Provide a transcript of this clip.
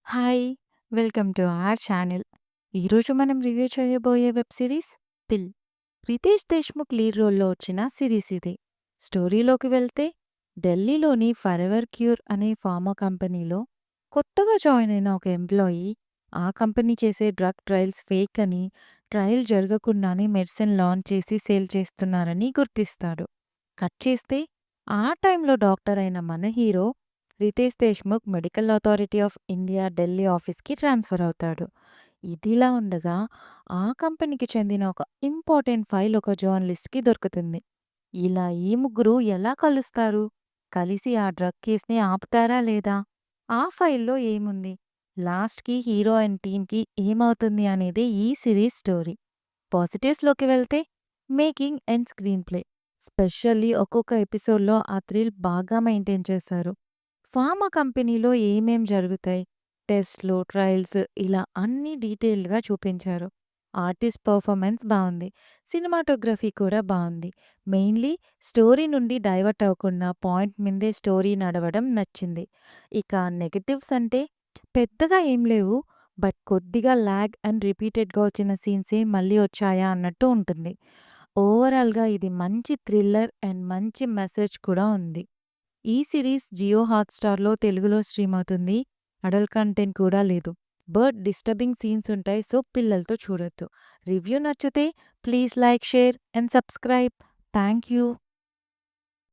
Hi! Welcome to our channel. ఈరోజు మనం review చేయబోయే web series 'Dil'. Ritesh Deshmukh lead రోల్‌లో వచ్చిన సిరీస్ ఇది. స్టోరీలోకి వెళ్తే ఢిల్లీలోని ఫరెవర్ క్యూర్ అనే ఫార్మా కంపెనీలో కొత్తగా జాయిన్ అయిన ఒక ఎంప్లాయీ ఆ కంపెనీ చేసే డ్రగ్ ట్రయల్స్ ఫేక్ అని, ట్రయల్ జరగకుండానే మెడిసిన్ లాంచ్ చేసి సేల్ చేస్తున్నారని గుర్తిస్తాడు. కట్ చేస్తే ఆ టైంలో డాక్టర్ అయిన మన hero Ritesh Deshmukh medical authority of India Delhi ఆఫీస్‌కి ట్రాన్స్‌ఫర్ అవుతాడు. ఇదిలా ఉండగా ఆ కంపెనీకి చెందిన ఒక ఇంపార్టెంట్ ఫైల్ ఒక జర్నలిస్ట్‌కి దొరుకుతుంది. ఇలా ఈ ముగ్గురు ఎలా కలుస్తారు? కలిసి ఆ డ్రగ్ కేస్‌ని ఆపుతారా లేదా? ఆ ఫైల్‌లో ఏముంది? లాస్ట్‌కి హీరో అండ్ టీమ్‌కి ఏమవుతుంది అనేది ఈ సిరీస్ స్టోరీ. పాజిటివ్స్‌లోకి వెళ్తే making and screenplay. Specially ఒక్కొక్క ఎపిసోడ్‌లో ఆ థ్రిల్ బాగా మెయింటైన్ చేశారు. ఫార్మా కంపెనీలో ఏమేం జరుగుతాయి? టెస్ట్‌లు, ట్రయల్స్ ఇలా అన్నీ డీటెయిల్డ్‌గా చూపించారు. ఆర్టిస్ట్ పర్ఫార్మెన్స్ బావుంది. సినిమాటోగ్రఫీ కూడా బావుంది. మెయిన్‌లీ స్టోరీ నుండి డైవర్ట్ అవ్వకుండా పాయింట్ మీదే స్టోరీ నడవడం నచ్చింది. ఇక నెగెటివ్స్ అంటే పెద్దగా ఏం లేవు. బట్ కొద్దిగా లాగ్ అండ్ రిపీటెడ్‌గా వచ్చిన సీన్సే మళ్ళీ వచ్చాయా అన్నట్టు ఉంటుంది. ఓవరాల్‌గా ఇది మంచి థ్రిల్లర్ అండ్ మంచి మెసేజ్ కూడా ఉంది. ఈ సిరీస్ జియో హాట్‌స్టార్‌లో తెలుగులో స్ట్రీమ్ అవుతుంది. అడల్ట్ కంటెంట్ కూడా లేదు. బట్ డిస్టర్బింగ్ సీన్స్ ఉంటాయి. సో, పిల్లలతో చూడొద్దు. రివ్యూ నచ్చితే please like, share and subscribe. Thank you.